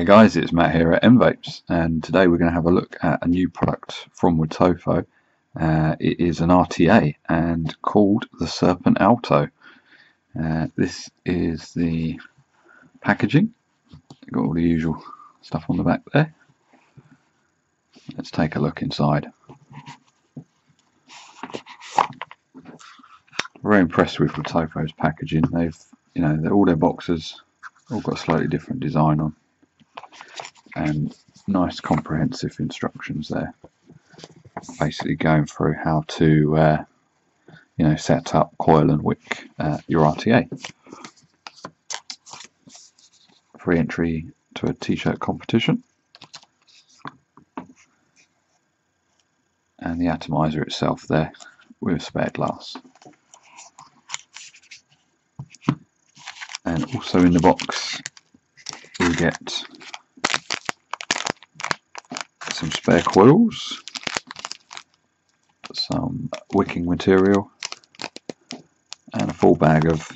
Hey guys, it's Matt here at m-vapes, and today we're going to have a look at a new product from Wotofo. It is an RTA and called the Serpent Alto. This is the packaging. Got all the usual stuff on the back there. Let's take a look inside. Very impressed with Wotofo's packaging. They've, all their boxes all got a slightly different design on, and nice comprehensive instructions there, basically going through how to set up, coil and wick your RTA. Free entry to a t-shirt competition, and the atomizer itself there with spare glass. And also in the box we get some spare coils, some wicking material, and a full bag of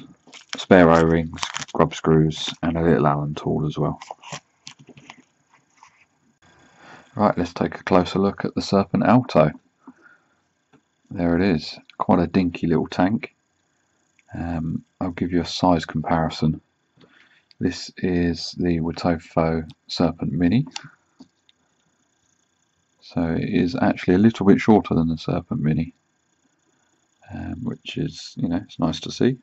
spare O-rings, grub screws, and a little Allen tool as well. Right, let's take a closer look at the Serpent Alto. There it is, quite a dinky little tank. I'll give you a size comparison. This is the Wotofo Serpent Mini. So it is actually a little bit shorter than the Serpent Mini, which is, it's nice to see.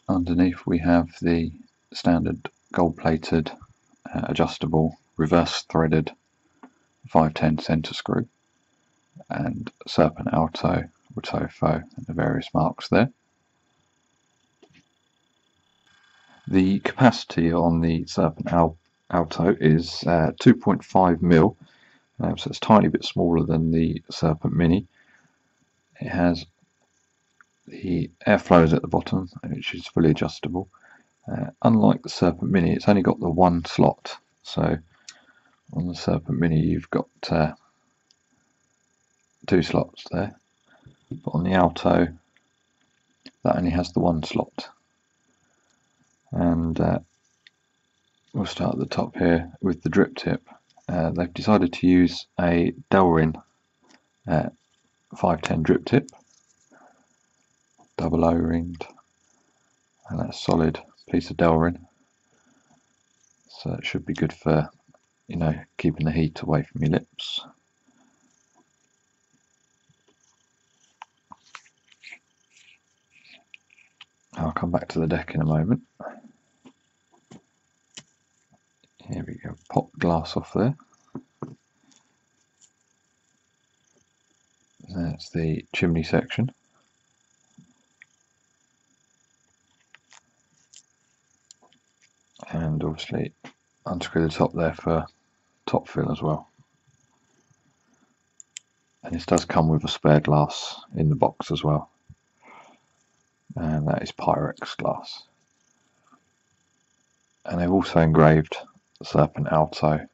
Underneath we have the standard gold-plated, adjustable, reverse-threaded 510 centre screw, and Serpent Alto, Wotofo, and the various marks there. The capacity on the Serpent Alto is 2.5 mil, so it's a tiny bit smaller than the Serpent Mini. It has the airflows at the bottom, which is fully adjustable. Unlike the Serpent Mini, it's only got the one slot. So on the Serpent Mini you've got two slots there, but on the Alto that only has the one slot. And we'll start at the top here with the drip tip. They've decided to use a Delrin 510 drip tip, double O-ringed, and that's a solid piece of Delrin, so it should be good for keeping the heat away from your lips. I'll come back to the deck in a moment. Here we go, pop glass off there. That's the chimney section. And obviously unscrew the top there for top fill as well. And this does come with a spare glass in the box as well, and that is Pyrex glass. And they've also engraved the Serpent Alto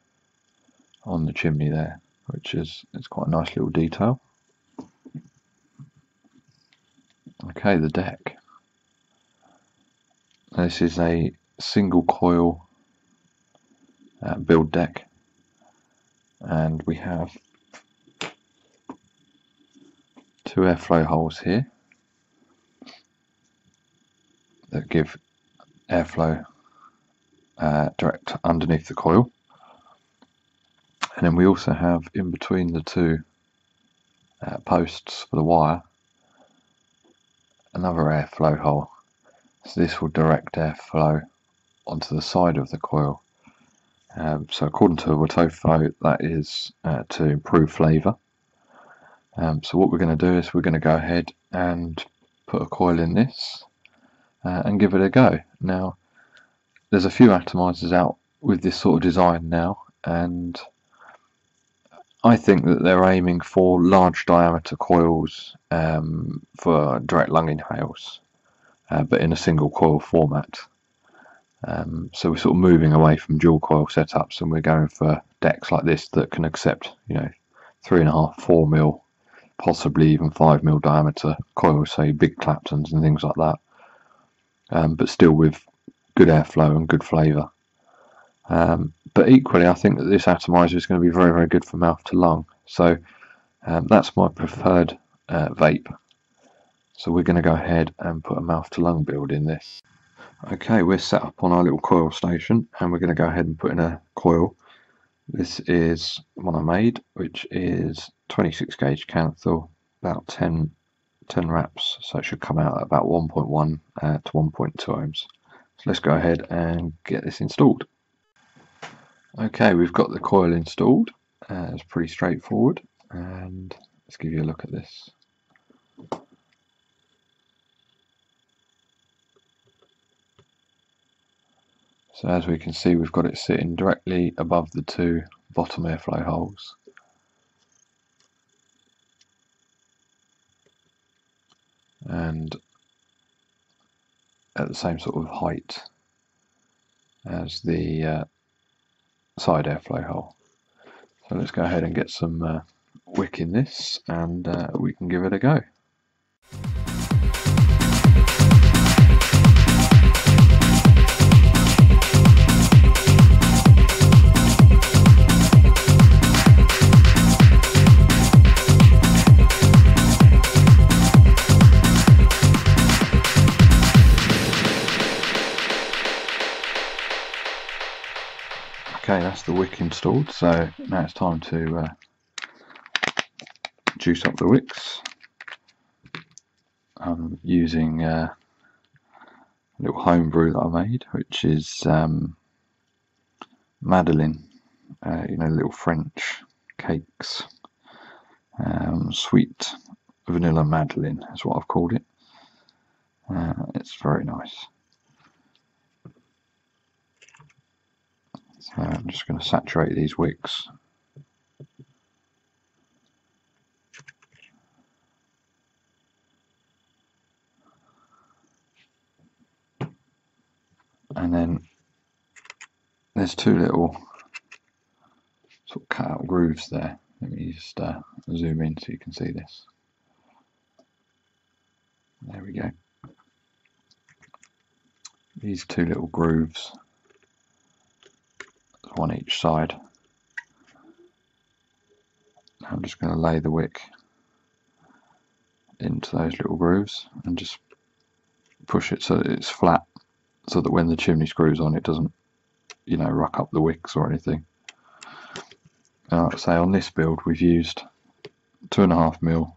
on the chimney there, which is quite a nice little detail. Okay, the deck. This is a single coil build deck, and we have two airflow holes here that give airflow direct underneath the coil, and then we also have in between the two posts for the wire another airflow hole, so this will direct airflow onto the side of the coil. So according to Wotofo, that is to improve flavour. So what we're going to do is we're going to go ahead and put a coil in this and give it a go. Now there's a few atomizers out with this sort of design now, and I think that they're aiming for large diameter coils for direct lung inhales, but in a single coil format. So we're sort of moving away from dual coil setups, and we're going for decks like this that can accept 3.5-4 mil possibly even 5mm diameter coils, say big Claptons and things like that, but still with good airflow and good flavour. But equally, I think that this atomizer is going to be very, very good for mouth to lung. So that's my preferred vape. So we're going to go ahead and put a mouth to lung build in this. Okay, we're set up on our little coil station, and we're going to go ahead and put in a coil. This is one I made, which is 26 gauge Canthal, about 10 wraps, so it should come out at about 1.1 to 1.2 ohms. So let's go ahead and get this installed. Okay, we've got the coil installed. It's pretty straightforward, and let's give you a look at this. So as we can see, we've got it sitting directly above the two bottom airflow holes. And at the same sort of height as the side airflow hole. So let's go ahead and get some wick in this, and we can give it a go. Okay, that's the wick installed, so now it's time to juice up the wicks. I'm using a little homebrew that I made, which is Madeleine, you know, little French cakes. Sweet vanilla Madeleine is what I've called it. It's very nice. So I'm just going to saturate these wicks. And then there's two little sort of cut out grooves there. Let me just zoom in so you can see this. There we go. These two little grooves, one each side. I'm just going to lay the wick into those little grooves and just push it so that it's flat, so that when the chimney screws on, it doesn't, you know, ruck up the wicks or anything. And like I say, on this build we've used 2.5mm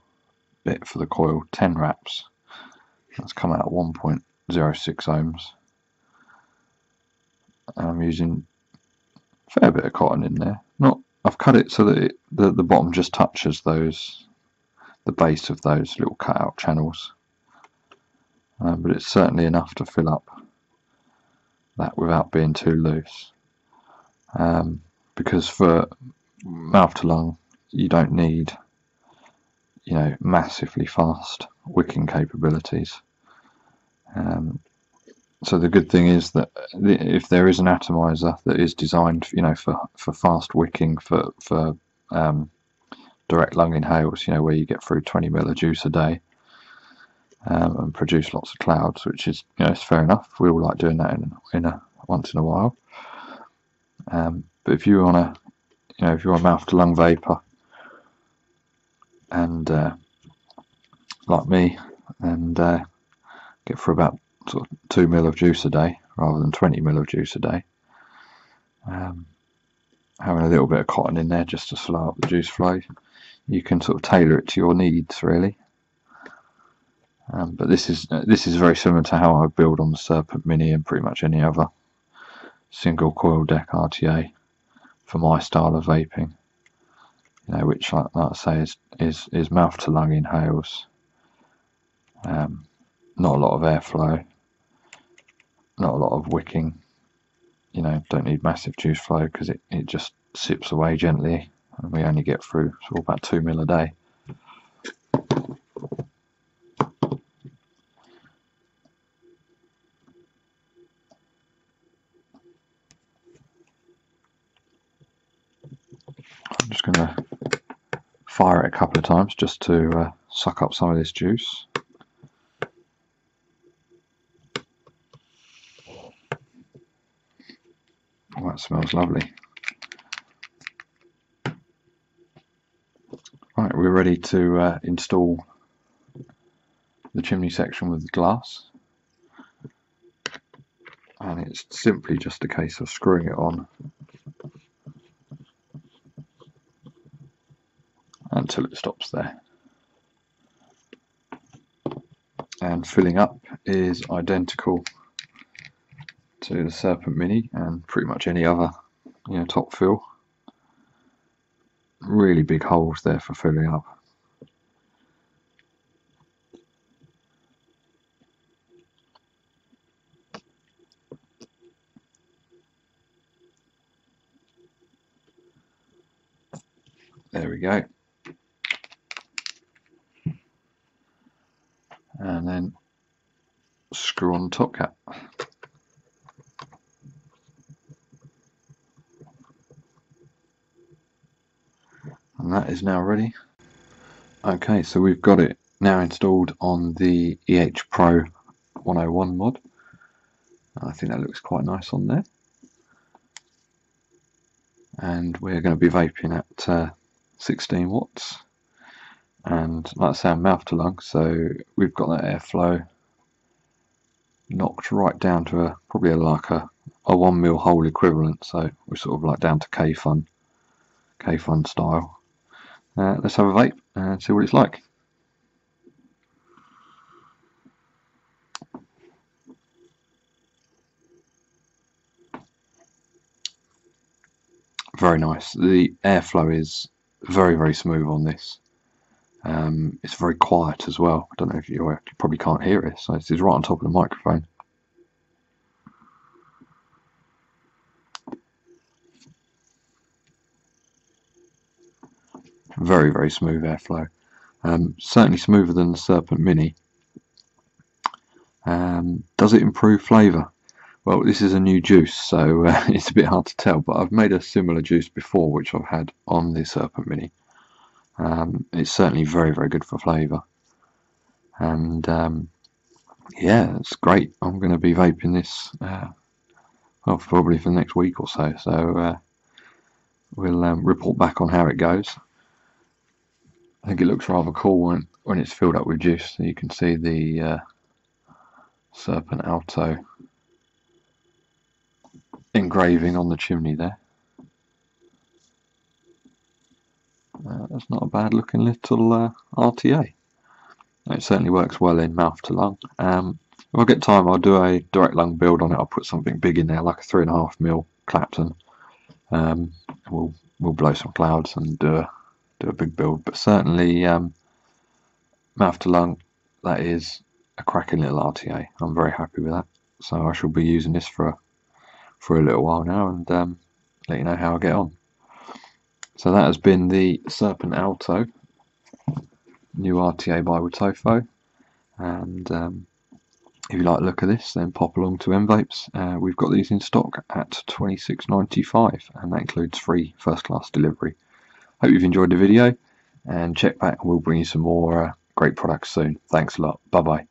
bit for the coil, 10 wraps. That's come out at 1.06 ohms. And I'm using a fair bit of cotton in there. I've cut it so that the bottom just touches the base of those little cutout channels, but it's certainly enough to fill up that without being too loose. Because for mouth to lung, you don't need, you know, massively fast wicking capabilities. So the good thing is that if there is an atomizer that is designed, you know, for fast wicking, for direct lung inhales, you know, where you get through 20ml of juice a day and produce lots of clouds, which is, you know, it's fair enough. We all like doing that once in a while. But if you want to, you know, if you're a mouth to lung vapor and like me, and get for about sort of 2ml of juice a day rather than 20ml of juice a day, having a little bit of cotton in there just to slow up the juice flow, you can sort of tailor it to your needs really. But this is very similar to how I build on the Serpent Mini and pretty much any other single coil deck RTA for my style of vaping, you know, which like I say is mouth to lung inhales, not a lot of airflow, not a lot of wicking, you know, don't need massive juice flow because it just sips away gently, and we only get through sort of about 2ml a day. I'm just going to fire it a couple of times just to suck up some of this juice. Oh, that smells lovely. Right, we're ready to install the chimney section with the glass, and it's simply just a case of screwing it on until it stops there. And filling up is identical to the Serpent Mini and pretty much any other, top fill. Really big holes there for filling up. There we go. And then screw on the top cap. And that is now ready. Okay, so we've got it now installed on the EH Pro 101 mod. I think that looks quite nice on there. And we're going to be vaping at 16 watts. And like I say, I'm mouth to lung, so we've got that airflow knocked right down to probably like a 1 mil hole equivalent. So we're sort of like down to K-Fun style. Let's have a vape and see what it's like. Very nice. The airflow is very, very smooth on this. It's very quiet as well. I don't know if you probably can't hear it, so it's right on top of the microphone. Very, very smooth airflow. Certainly smoother than the Serpent Mini. Does it improve flavour? Well, this is a new juice, so it's a bit hard to tell, but I've made a similar juice before, which I've had on the Serpent Mini. It's certainly very, very good for flavour. And yeah, it's great. I'm going to be vaping this well, probably for the next week or so, so we'll report back on how it goes. I think it looks rather cool when it's filled up with juice. So you can see the Serpent Alto engraving on the chimney there. That's not a bad looking little RTA. It certainly works well in mouth to lung. If I get time, I'll do a direct lung build on it. I'll put something big in there, like a 3.5 mil Clapton. We'll blow some clouds and do a big build. But certainly mouth to lung, that is a cracking little RTA. I'm very happy with that. So I shall be using this for a little while now, and let you know how I get on. So that has been the Serpent Alto new RTA by Wotofo, and if you like the look of this, then pop along to m-vapes. We've got these in stock at $26.95, and that includes free first class delivery. Hope you've enjoyed the video, and check back, we'll bring you some more great products soon. Thanks a lot. Bye bye.